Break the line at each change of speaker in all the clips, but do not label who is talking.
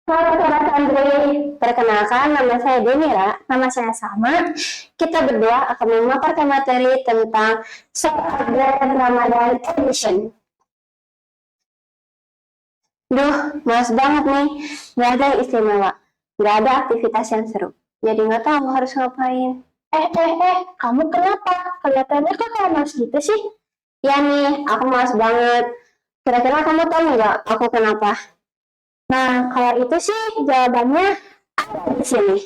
Halo Sobat Santri, perkenalkan nama saya Denira, nama saya Salma. Kita berdua akan memaparkan materi tentang Soal Ramadan Edition. Duh, males banget nih, gak ada yang istimewa, gak ada aktivitas yang seru, jadi gak tahu harus ngapain.
Kamu kenapa? Kelihatannya kok kayak males gitu sih?
Ya nih, aku males banget. Kira-kira kamu tahu nggak aku kenapa?
Nah, kalau itu sih jawabannya
Ada di sini.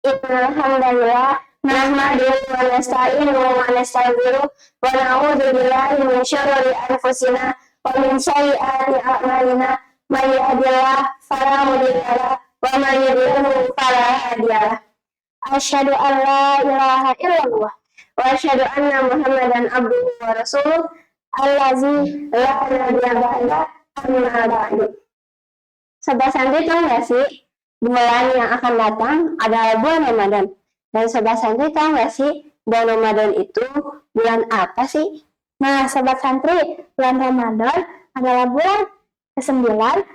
Alhamdulillah, nahmaduhu wa nasta'inuhu wa nastaghfiruh wa na'udzu billahi min syururi anfusina wa min sayyiati a'malina may yahdihillahu fala mudilla lahu wa may yudlil fala hadiya lahu. Asyhadu an la ilaha illallah wa asyhadu anna Muhammadan abduhu wa rasuluh allazi la nabiyya ba'da amma ba'du. Sobat Santri tahu nggak sih, bulan yang akan datang adalah bulan Ramadan. Dan Sobat Santri tahu nggak sih, bulan Ramadan itu bulan apa sih?
Nah, Sobat Santri, bulan Ramadan adalah bulan ke-9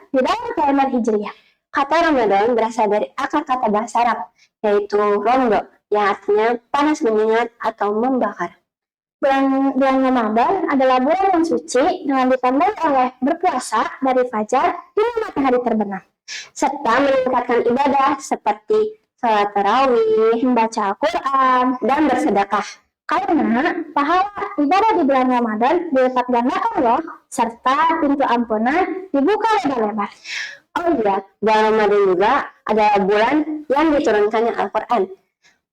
di dalam kalender Hijriah.
Kata Ramadan berasal dari akar kata bahasa Arab, yaitu rondo, yang artinya panas menyengat atau membakar.
Bulan Ramadan adalah bulan yang suci dengan ditandai oleh berpuasa dari fajar hingga matahari terbenam,
serta meningkatkan ibadah seperti sholat tarawih,
membaca Al-Quran,
dan bersedekah.
Karena pahala ibadah di bulan Ramadan dilipat gandakan loh, serta pintu ampunan dibuka lebar-lebar.
Oh iya, bulan Ramadan juga adalah bulan yang diturunkannya Al-Quran.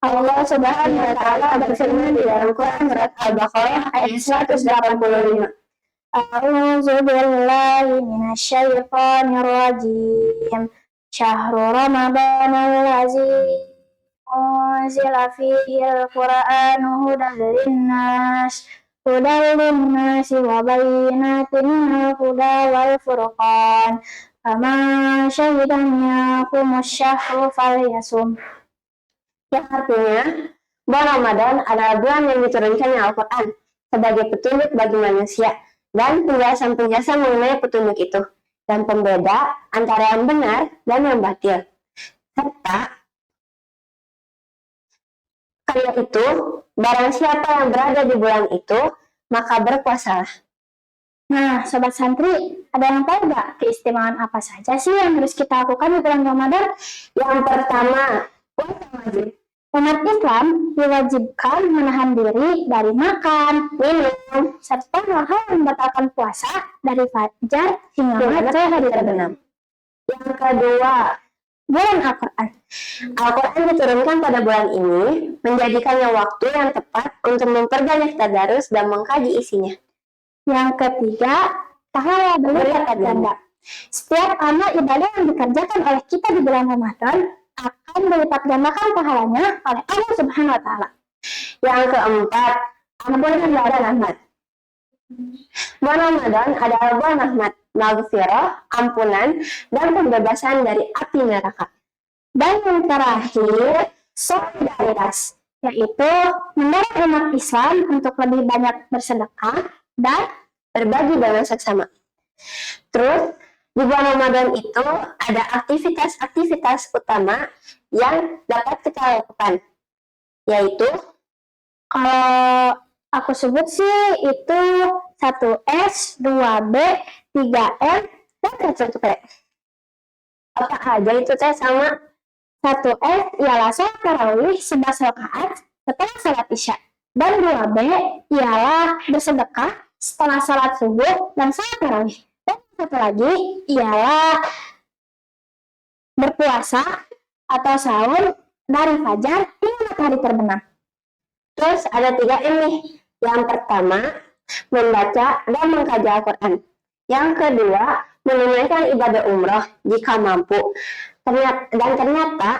Allah Subhanahu wa Ta'ala berfirman di dalam Quran surat Al-Baqarah ayat 185.
A'udzu billahi minasyaitonir rajim. Syahrul Ramadan allazi unzila fihi al-Qur'anu hudan linnas wa bayyinatin minal huda wal furqan. Faman syahida minkumus syahra falyasum.
Yang artinya, bulan Ramadan adalah bulan yang diturunkannya Al-Quran sebagai petunjuk bagi manusia dan penjelasan-penjelasan mengenai petunjuk itu dan pembeda antara yang benar dan yang batil. Serta karena itu, barang siapa yang berada di bulan itu, maka berpuasalah.
Nah, Sobat Santri, ada yang tahu nggak keistimewaan apa saja sih yang harus kita lakukan di bulan Ramadan?
Yang pertama, puasa wajib.
Umat Islam diwajibkan menahan diri dari makan, minum, serta hal-hal yang membatalkan puasa dari fajar hingga matahari terbenam.
Yang kedua,
bulan Al-Quran.
Al-Quran diturunkan pada bulan ini, menjadikannya waktu yang tepat untuk memperbanyak tadarus dan mengkaji isinya.
Yang ketiga, pahala berlipat ganda. Setiap amal ibadah yang dikerjakan oleh kita di bulan Ramadan akan berlipat gandakan pahalanya oleh Allah Subhanahu wa Ta'ala.
Yang keempat, ampunan dan rahmat. Bulan Ramadan adalah bulan rahmat, maghfirah, ampunan, dan pembebasan dari api neraka.
Dan yang terakhir, solidaritas, yaitu mendorong umat Islam untuk lebih banyak bersedekah dan
berbagi dengan sesama. Terus, di bulan Ramadan itu ada aktivitas-aktivitas utama yang dapat kita lakukan, yaitu
kalau aku sebut sih itu 1S, 2B, 3M,
dan 1P. Apa aja itu teh sama?
1S ialah sholat tarawih 11 rakaat setelah sholat isya, dan 2B ialah bersedekah setelah sholat subuh dan sholat tarawih. Dan satu lagi ialah berpuasa atau sahur dari fajar hingga matahari terbenam.
Terus ada 3M nih. Yang pertama, membaca dan mengkaji Al-Quran. Yang kedua, menunaikan ibadah umroh jika mampu. Ternyata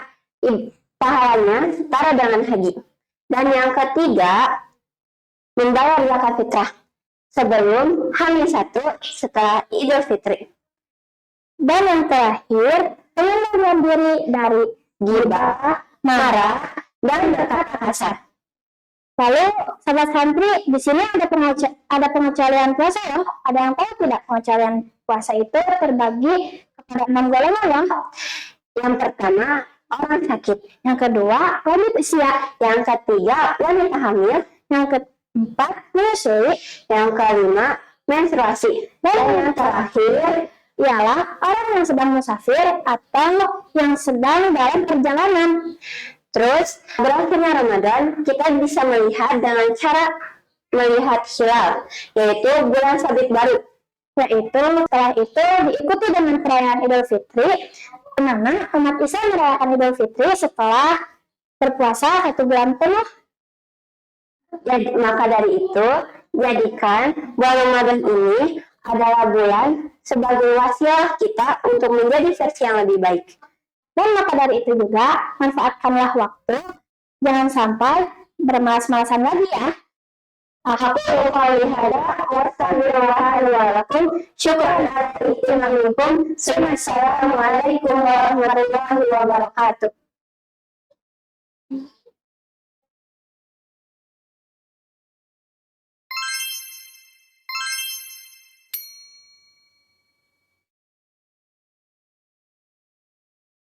pahalanya setara dengan haji. Dan yang ketiga, membayar zakat fitrah sebelum H-1 setelah Idul Fitri.
Dan yang terakhir, melindungi diri dari
ghibah, marah, dan berkata kasar.
Lalu, sahabat santri, di sini ada pengecualian puasa loh. Ada yang tahu tidak pengecualian puasa itu terbagi kepada 6 golongan loh.
Yang pertama, orang sakit.
Yang kedua, lanjut usia.
Yang ketiga, wanita hamil.
Yang keempat, menyusui.
Yang kelima, menstruasi.
Dan
Dan
yang
yang terakhir,
ialah orang yang sedang musafir atau yang sedang dalam perjalanan.
terus berakhirnya Ramadan, kita bisa melihat dengan cara melihat hilal, yaitu bulan sabit baru.
Yaitu setelah itu diikuti dengan perayaan Idul Fitri, di mana umat Islam merayakan Idul Fitri setelah berpuasa 1 bulan penuh.
Jadi, maka dari itu, jadikan bulan Ramadan ini adalah bulan sebagai wasilah kita untuk menjadi versi yang lebih baik.
Dan maka dari itu juga, manfaatkanlah waktu, jangan sampai bermalas-malasan lagi ya.
Aku qauli hada wa astaghfirullah li wa lakum. Syukran atas istima'akum. Assalamualaikum warahmatullahi wabarakatuh.